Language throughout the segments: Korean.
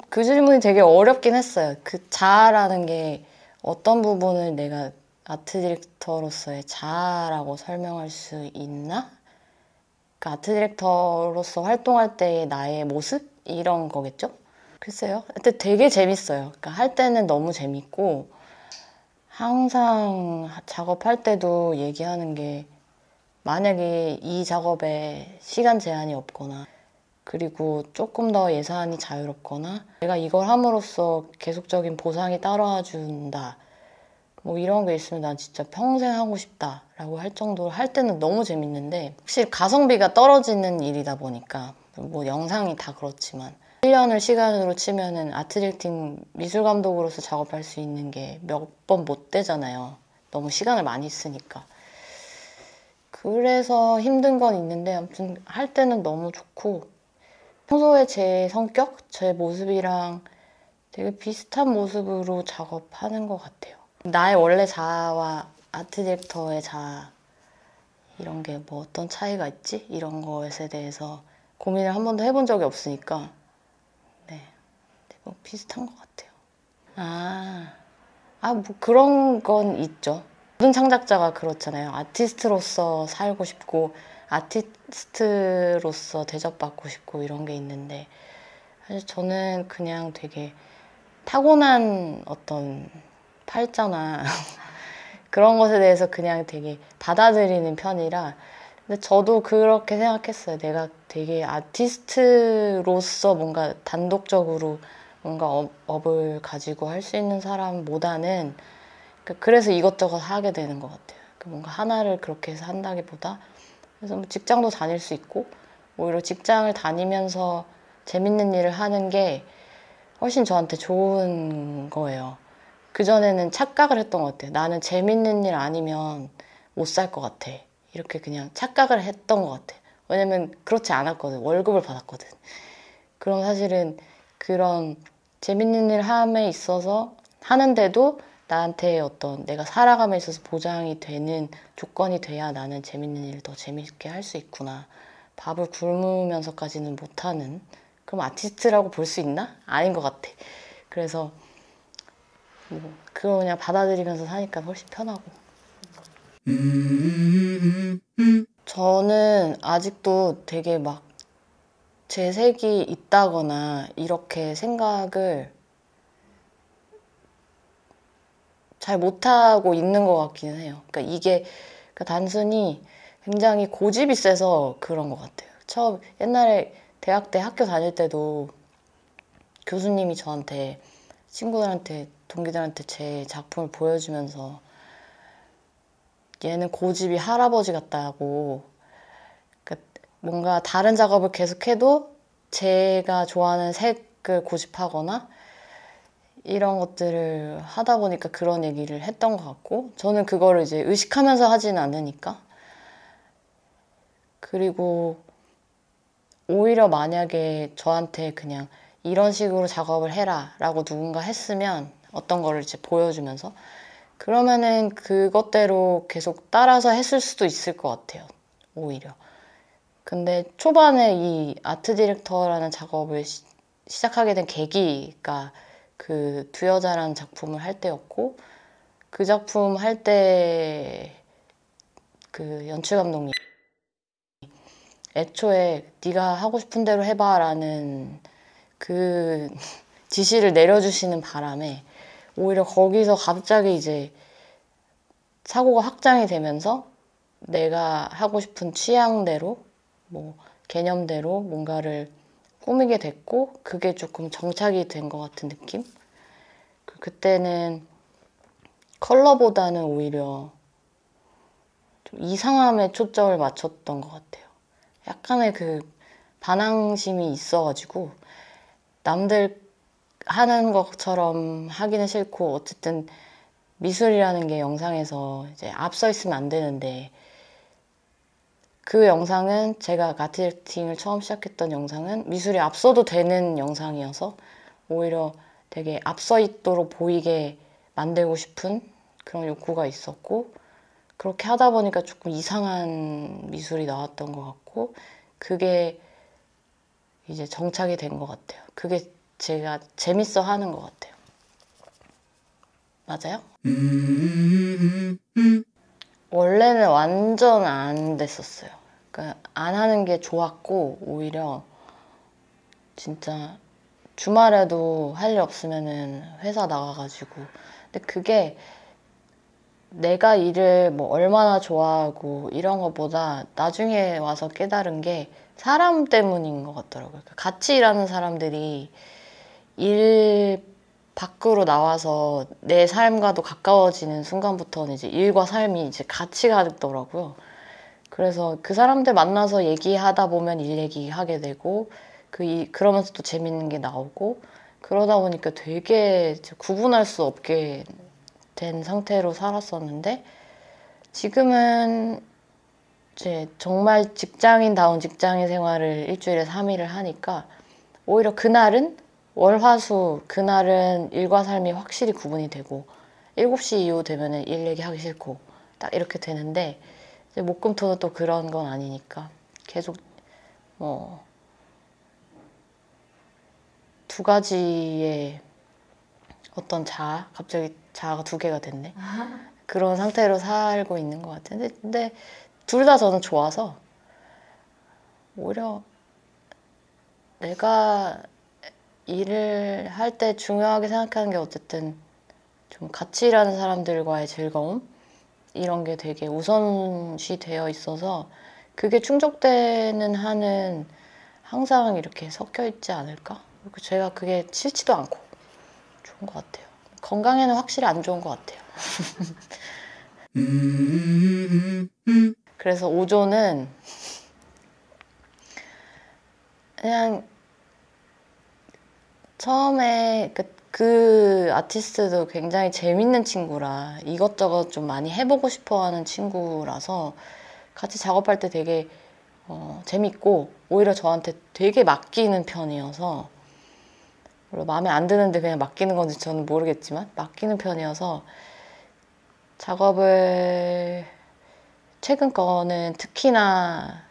그 질문이 되게 어렵긴 했어요. 그 자아라는 게 어떤 부분을 내가 아트 디렉터로서의 자아라고 설명할 수 있나? 그 아트 디렉터로서 활동할 때의 나의 모습? 이런 거겠죠? 글쎄요. 근데 되게 재밌어요. 그러니까 할 때는 너무 재밌고, 항상 작업할 때도 얘기하는 게, 만약에 이 작업에 시간 제한이 없거나, 그리고 조금 더 예산이 자유롭거나, 내가 이걸 함으로써 계속적인 보상이 따라와 준다. 뭐 이런 게 있으면 난 진짜 평생 하고 싶다라고 할 정도로 할 때는 너무 재밌는데, 확실히 가성비가 떨어지는 일이다 보니까 뭐 영상이 다 그렇지만 1년을 시간으로 치면은 아트 디렉팅 미술 감독으로서 작업할 수 있는 게 몇 번 못 되잖아요. 너무 시간을 많이 쓰니까. 그래서 힘든 건 있는데, 아무튼 할 때는 너무 좋고, 평소에 제 성격, 제 모습이랑 되게 비슷한 모습으로 작업하는 것 같아요. 나의 원래 자아와 아트 디렉터의 자아, 이런 게 뭐 어떤 차이가 있지? 이런 것에 대해서 고민을 한 번도 해본 적이 없으니까, 네, 뭐 비슷한 것 같아요. 뭐 그런 건 있죠. 모든 창작자가 그렇잖아요. 아티스트로서 살고 싶고, 아티스트로서 대접받고 싶고, 이런 게 있는데, 사실 저는 그냥 되게 타고난 어떤 팔자나 그런 것에 대해서 그냥 되게 받아들이는 편이라. 근데 저도 그렇게 생각했어요. 내가 되게 아티스트로서 뭔가 단독적으로 뭔가 업을 가지고 할 수 있는 사람보다는, 그래서 이것저것 하게 되는 것 같아요. 뭔가 하나를 그렇게 해서 한다기보다, 그래서 뭐 직장도 다닐 수 있고, 오히려 직장을 다니면서 재밌는 일을 하는 게 훨씬 저한테 좋은 거예요. 그전에는 착각을 했던 것 같아요. 나는 재밌는 일 아니면 못 살 것 같아. 이렇게 그냥 착각을 했던 것 같아. 왜냐면 그렇지 않았거든. 월급을 받았거든. 그럼 사실은 그런 재밌는 일 함에 있어서 하는데도 나한테 어떤 내가 살아감에 있어서 보장이 되는 조건이 돼야 나는 재밌는 일을 더 재밌게 할 수 있구나. 밥을 굶으면서까지는 못하는, 그럼 아티스트라고 볼 수 있나? 아닌 것 같아. 그래서 뭐 그거 그냥 받아들이면서 사니까 훨씬 편하고. 저는 아직도 되게 막 재색이 있다거나 이렇게 생각을 잘 못하고 있는 것 같기는 해요. 그러니까 이게 단순히 굉장히 고집이 세서 그런 것 같아요. 옛날에 대학 때 학교 다닐 때도 교수님이 저한테, 친구들한테, 동기들한테 제 작품을 보여주면서 얘는 고집이 할아버지 같다고, 그러니까 뭔가 다른 작업을 계속해도 제가 좋아하는 색을 고집하거나 이런 것들을 하다 보니까 그런 얘기를 했던 것 같고, 저는 그거를 이제 의식하면서 하지는 않으니까. 그리고 오히려 만약에 저한테 그냥 이런 식으로 작업을 해라 라고 누군가 했으면, 어떤 거를 이제 보여주면서, 그러면은 그것대로 계속 따라서 했을 수도 있을 것 같아요. 오히려. 근데 초반에 이 아트 디렉터라는 작업을 시작하게 된 계기가 그 두 여자라는 작품을 할 때였고, 그 작품 할 때 그 연출 감독님, 애초에 네가 하고 싶은 대로 해봐라는 그 지시를 내려주시는 바람에 오히려 거기서 갑자기 이제 사고가 확장이 되면서 내가 하고 싶은 취향대로, 뭐 개념대로 뭔가를 꾸미게 됐고, 그게 조금 정착이 된 것 같은 느낌? 그때는 컬러보다는 오히려 좀 이상함에 초점을 맞췄던 것 같아요. 약간의 그 반항심이 있어가지고, 남들 하는 것처럼 하기는 싫고, 어쨌든 미술이라는 게 영상에서 이제 앞서 있으면 안 되는데, 그 영상은 제가 아트 디렉팅을 처음 시작했던 영상은 미술이 앞서도 되는 영상이어서 오히려 되게 앞서 있도록 보이게 만들고 싶은 그런 욕구가 있었고, 그렇게 하다 보니까 조금 이상한 미술이 나왔던 것 같고, 그게 이제 정착이 된 것 같아요. 그게 제가 재밌어 하는 것 같아요. 맞아요? 원래는 완전 안 됐었어요. 그러니까 안 하는 게 좋았고, 오히려 진짜 주말에도 할 일 없으면은 회사 나가가지고. 근데 그게 내가 일을 뭐 얼마나 좋아하고 이런 것보다 나중에 와서 깨달은 게 사람 때문인 것 같더라고요. 같이 일하는 사람들이 일 밖으로 나와서 내 삶과도 가까워지는 순간부터는 이제 일과 삶이 이제 같이 가더라고요. 그래서 그 사람들 만나서 얘기하다 보면 일 얘기하게 되고 그러면서 또 재밌는 게 나오고 그러다 보니까 되게 구분할 수 없게 된 상태로 살았었는데 지금은 이제 정말 직장인다운 직장인 생활을 일주일에 3일을 하니까 오히려 그날은 월화수 그날은 일과 삶이 확실히 구분이 되고 7시 이후 되면은 일 얘기하기 싫고 딱 이렇게 되는데 이제 목금토는 또 그런 건 아니니까 계속 뭐 두 가지의 어떤 갑자기 자아가 두 개가 됐네. 그런 상태로 살고 있는 것 같은데 근데 둘 다 저는 좋아서 오히려 내가 일을 할 때 중요하게 생각하는 게 어쨌든 좀 같이 일하는 사람들과의 즐거움 이런 게 되게 우선시 되어 있어서 그게 충족되는 한은 항상 이렇게 섞여 있지 않을까? 그리고 제가 그게 싫지도 않고 좋은 것 같아요. 건강에는 확실히 안 좋은 것 같아요. 그래서 오조는 그냥 처음에 그 아티스트도 굉장히 재밌는 친구라 이것저것 좀 많이 해보고 싶어 하는 친구라서 같이 작업할 때 되게 재밌고 오히려 저한테 되게 맡기는 편이어서 물론 마음에 안 드는데 그냥 맡기는 건지 저는 모르겠지만 맡기는 편이어서 작업을 최근 거는 특히나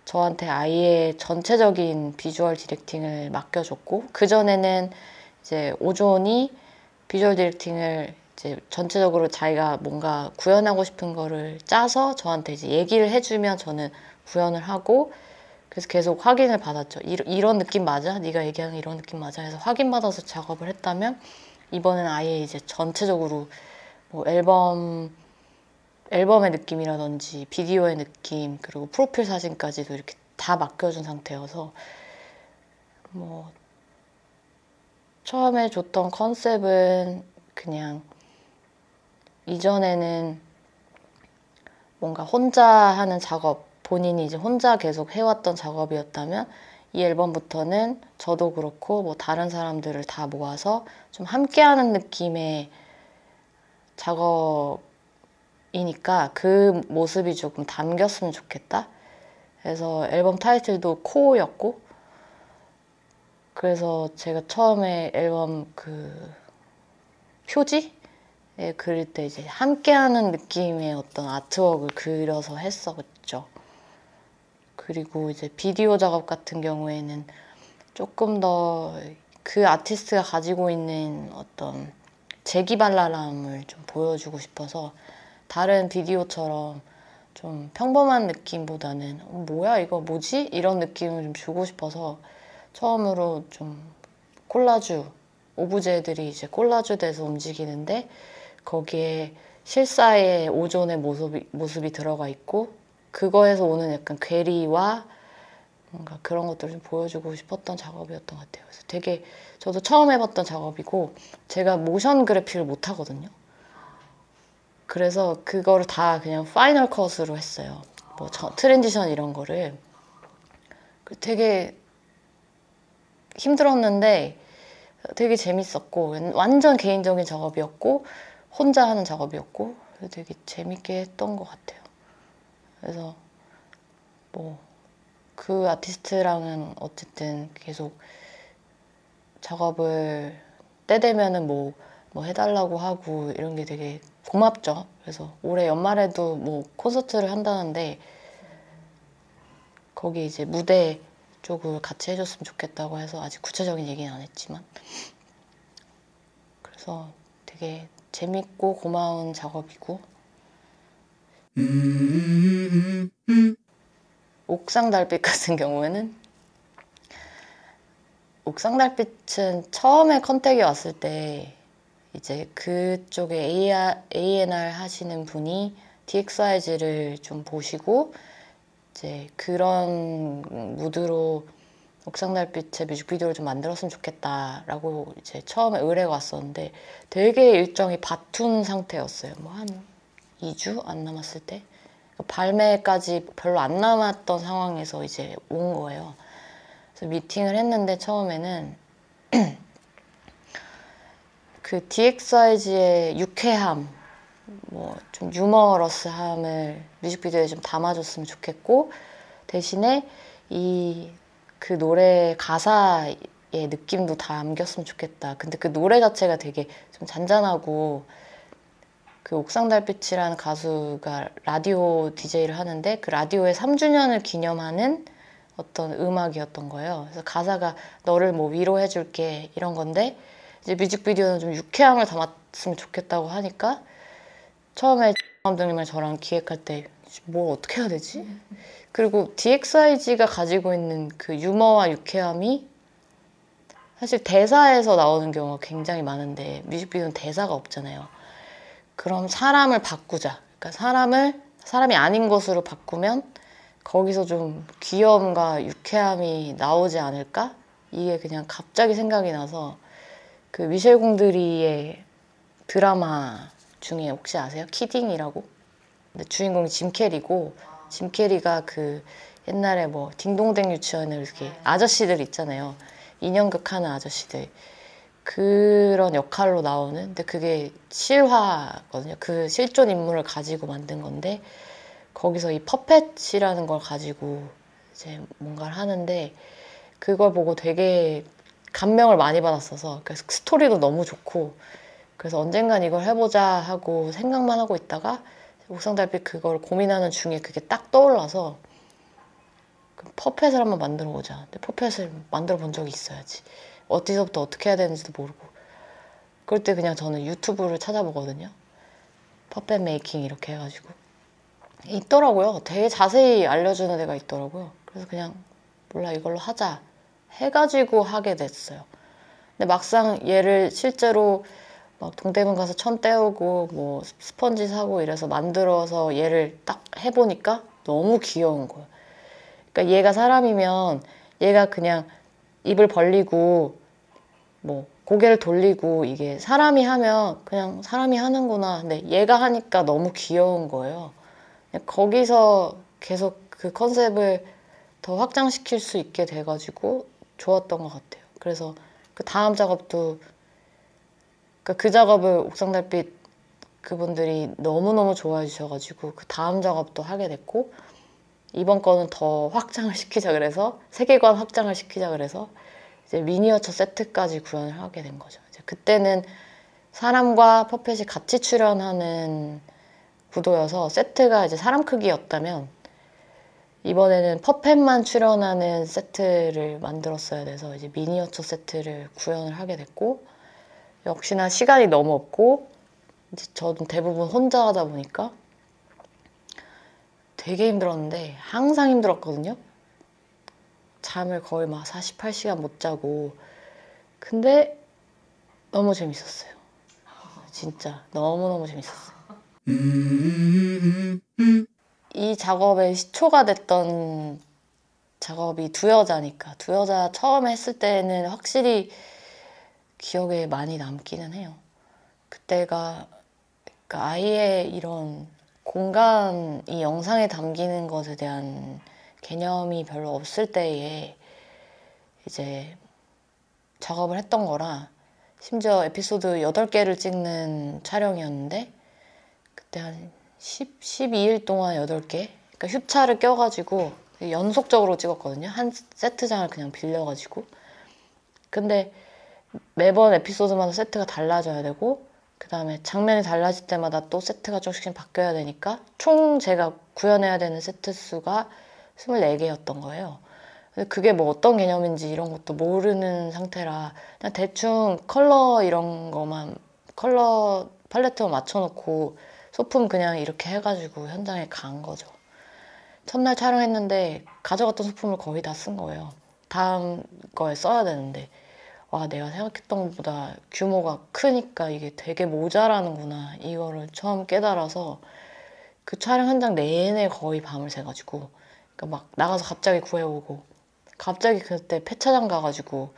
저한테 아예 전체적인 비주얼 디렉팅을 맡겨줬고 그전에는 이제 오존이 비주얼 디렉팅을 이제 전체적으로 자기가 뭔가 구현하고 싶은 거를 짜서 저한테 이제 얘기를 해주면 저는 구현을 하고 그래서 계속 확인을 받았죠. 이런 느낌 맞아? 네가 얘기하는 이런 느낌 맞아? 해서 확인받아서 작업을 했다면 이번엔 아예 이제 전체적으로 뭐 앨범의 느낌이라든지 비디오의 느낌 그리고 프로필 사진까지도 이렇게 다 맡겨준 상태여서 뭐 처음에 줬던 컨셉은 그냥 이전에는 뭔가 혼자 하는 작업 본인이 이제 혼자 계속 해왔던 작업이었다면 이 앨범부터는 저도 그렇고 뭐 다른 사람들을 다 모아서 좀 함께하는 느낌의 작업이니까 그 모습이 조금 담겼으면 좋겠다. 그래서 앨범 타이틀도 코어였고 그래서 제가 처음에 앨범 표지에 그릴 때 이제 함께하는 느낌의 어떤 아트웍을 그려서 했었죠. 그리고 이제 비디오 작업 같은 경우에는 조금 더 그 아티스트가 가지고 있는 어떤 재기발랄함을 좀 보여주고 싶어서 다른 비디오처럼 좀 평범한 느낌보다는 뭐야 이거 뭐지? 이런 느낌을 좀 주고 싶어서 처음으로 좀 콜라주 오브제들이 이제 콜라주 돼서 움직이는데 거기에 실사의 오존의 모습이 들어가 있고 그거에서 오는 약간 괴리와 뭔가 그런 것들을 좀 보여주고 싶었던 작업이었던 것 같아요. 그래서 되게 저도 처음 해봤던 작업이고 제가 모션 그래픽을 못 하거든요. 그래서 그거를 다 그냥 파이널 컷으로 했어요. 뭐 트랜지션 이런 거를 되게 힘들었는데 되게 재밌었고 완전 개인적인 작업이었고 혼자 하는 작업이었고 되게 재밌게 했던 것 같아요. 그래서 뭐 그 아티스트랑은 어쨌든 계속 작업을 때 되면은 뭐 해달라고 하고 이런 게 되게 고맙죠. 그래서 올해 연말에도 뭐 콘서트를 한다는데 거기 이제 무대 쪽을 같이 해줬으면 좋겠다고 해서 아직 구체적인 얘기는 안 했지만 그래서 되게 재밌고 고마운 작업이고 옥상 달빛 같은 경우에는 옥상 달빛은 처음에 컨택이 왔을 때 이제 그쪽에 A&R 하시는 분이 DXYG를 좀 보시고 이제 그런 무드로 옥상 달빛의 뮤직비디오를 좀 만들었으면 좋겠다라고 이제 처음에 의뢰가 왔었는데 되게 일정이 바툰 상태였어요. 뭐 한 2주 안 남았을 때 발매까지 별로 안 남았던 상황에서 이제 온 거예요. 그래서 미팅을 했는데 처음에는 그 DXYG의 유쾌함, 뭐 좀 유머러스함을 뮤직비디오에 좀 담아줬으면 좋겠고 대신에 그 노래 가사의 느낌도 담겼으면 좋겠다. 근데 그 노래 자체가 되게 좀 잔잔하고 그 옥상 달빛이라는 가수가 라디오 DJ를 하는데 그 라디오의 3주년을 기념하는 어떤 음악이었던 거예요. 그래서 가사가 너를 뭐 위로해줄게 이런 건데 이제 뮤직비디오는 좀 유쾌함을 담았으면 좋겠다고 하니까 처음에 감독님을 저랑 기획할 때 뭘 어떻게 해야 되지? 그리고 DXYG가 가지고 있는 그 유머와 유쾌함이 사실 대사에서 나오는 경우가 굉장히 많은데 뮤직비디오는 대사가 없잖아요. 그럼 사람을 바꾸자. 그러니까 사람이 아닌 것으로 바꾸면 거기서 좀 귀여움과 유쾌함이 나오지 않을까? 이게 그냥 갑자기 생각이 나서 그 미셸 공드리의 드라마 중에 혹시 아세요? 키딩이라고? 근데 주인공이 짐 캐리고 짐 캐리가 그 옛날에 뭐 딩동댕 유치원에 이렇게 아저씨들 있잖아요. 인형극 하는 아저씨들. 그런 역할로 나오는 근데 그게 실화거든요. 그 실존 인물을 가지고 만든 건데 거기서 이 퍼펫이라는 걸 가지고 이제 뭔가를 하는데 그걸 보고 되게 감명을 많이 받았어서 그래서 스토리도 너무 좋고 그래서 언젠간 이걸 해보자 하고 생각만 하고 있다가 옥상 달빛 그걸 고민하는 중에 그게 딱 떠올라서 퍼펫을 한번 만들어 보자. 근데 퍼펫을 만들어 본 적이 있어야지. 어디서부터 어떻게 해야 되는지도 모르고 그럴 때 그냥 저는 유튜브를 찾아보거든요. 퍼펫 메이킹 이렇게 해가지고 있더라고요. 되게 자세히 알려주는 데가 있더라고요. 그래서 그냥 몰라 이걸로 하자 해가지고 하게 됐어요. 근데 막상 얘를 실제로 막 동대문 가서 천 떼우고 뭐 스펀지 사고 이래서 만들어서 얘를 딱 해보니까 너무 귀여운 거예요. 그러니까 얘가 사람이면 얘가 그냥 입을 벌리고 뭐 고개를 돌리고 이게 사람이 하면 그냥 사람이 하는구나. 근데 얘가 하니까 너무 귀여운 거예요. 거기서 계속 그 컨셉을 더 확장시킬 수 있게 돼가지고 좋았던 것 같아요. 그래서 그 다음 작업도 그 작업을 옥상달빛 그분들이 너무너무 좋아해 주셔가지고 그 다음 작업도 하게 됐고 이번 거는 더 확장을 시키자 그래서 세계관 확장을 시키자 그래서 이제 미니어처 세트까지 구현을 하게 된 거죠. 이제 그때는 사람과 퍼펫이 같이 출연하는 구도여서 세트가 이제 사람 크기였다면 이번에는 퍼펫만 출연하는 세트를 만들었어야 돼서 이제 미니어처 세트를 구현을 하게 됐고 역시나 시간이 너무 없고 이제 저도 대부분 혼자 하다 보니까 되게 힘들었는데 항상 힘들었거든요. 잠을 거의 막 48시간 못 자고 근데 너무 재밌었어요. 진짜 너무너무 재밌었어요. 이 작업의 시초가 됐던 작업이 두 여자니까 두 여자 처음 했을 때는 확실히 기억에 많이 남기는 해요. 그때가 그러니까 아예 이런 공간이 영상에 담기는 것에 대한 개념이 별로 없을 때에 이제 작업을 했던 거라 심지어 에피소드 8개를 찍는 촬영이었는데 그때 한 12일 동안 8개 그러니까 휴차를 껴가지고 연속적으로 찍었거든요. 한 세트장을 그냥 빌려가지고 근데 매번 에피소드마다 세트가 달라져야 되고 그 다음에 장면이 달라질 때마다 또 세트가 조금씩 바뀌어야 되니까 총 제가 구현해야 되는 세트 수가 24개였던 거예요. 근데 그게 뭐 어떤 개념인지 이런 것도 모르는 상태라 그냥 대충 컬러 이런 거만 컬러 팔레트만 맞춰놓고 소품 그냥 이렇게 해가지고 현장에 간 거죠. 첫날 촬영했는데 가져갔던 소품을 거의 다 쓴 거예요. 다음 거에 써야 되는데 와 내가 생각했던 것보다 규모가 크니까 이게 되게 모자라는구나 이거를 처음 깨달아서 그 촬영 현장 내내 거의 밤을 새가지고 그러니까 막 나가서 갑자기 구해오고 갑자기 그때 폐차장 가가지고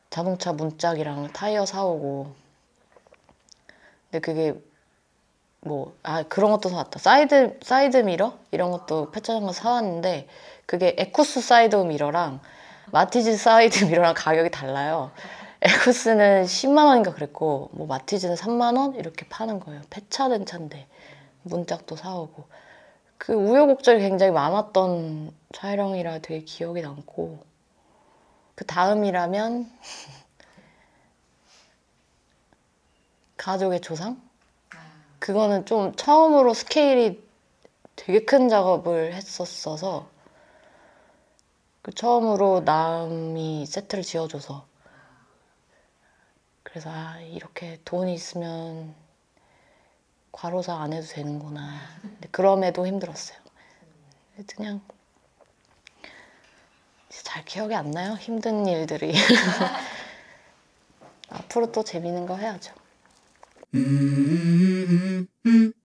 자동차 문짝이랑 타이어 사오고 근데 그게 뭐 그런 것도 사왔다 사이드 미러 이런 것도 폐차장 가서 사왔는데 그게 에쿠스 사이드 미러랑 마티즈 사이드 미러랑 가격이 달라요. 에쿠스는 10만 원인가 그랬고 뭐 마티즈는 3만 원 이렇게 파는 거예요. 폐차된 차인데 문짝도 사오고 그 우여곡절이 굉장히 많았던 촬영이라 되게 기억이 남고 그 다음이라면 가족의 조상? 그거는 좀 처음으로 스케일이 되게 큰 작업을 했었어서 그 처음으로 남이 세트를 지어줘서 그래서 이렇게 돈이 있으면 과로사 안 해도 되는구나. 근데 그럼에도 힘들었어요. 그냥 잘 기억이 안 나요. 힘든 일들이. 앞으로 또 재밌는 거 해야죠.